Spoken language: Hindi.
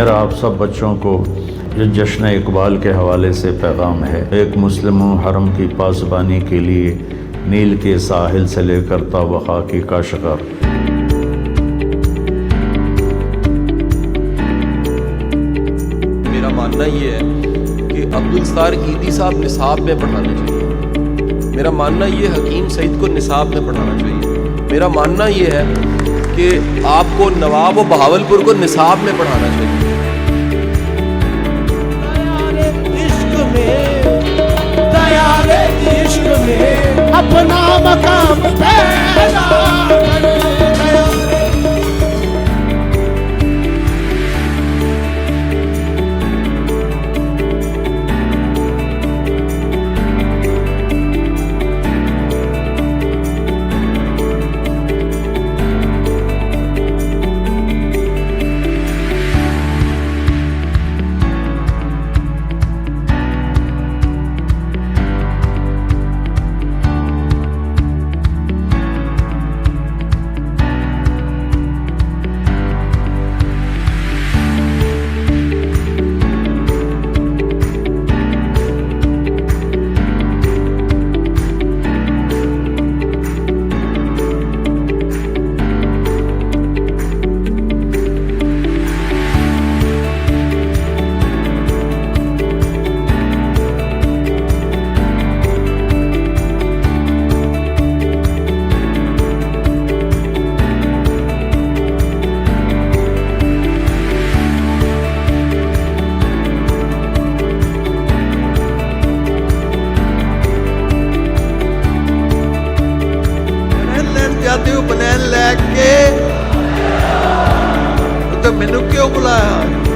मेरा आप सब बच्चों को जश्न इकबाल के हवाले से पैगाम है। एक मुस्लिम हरम की पासबानी के लिए नील के साहिल से लेकर ताबखा की काशगर। मेरा मानना ये है कि अब्दुल सत्तार ईदी साहब निसाब में पढ़ाना चाहिए। मेरा मानना ये हकीम सईद को निसाब में पढ़ाना चाहिए। मेरा मानना ये है कि आपको नवाब और बहावलपुर को निसाब में पढ़ाना चाहिए। इश्क में अपना मकाम पैदा कर गया। जाते हो बनैन लैके तो मैनू क्यों बुलाया?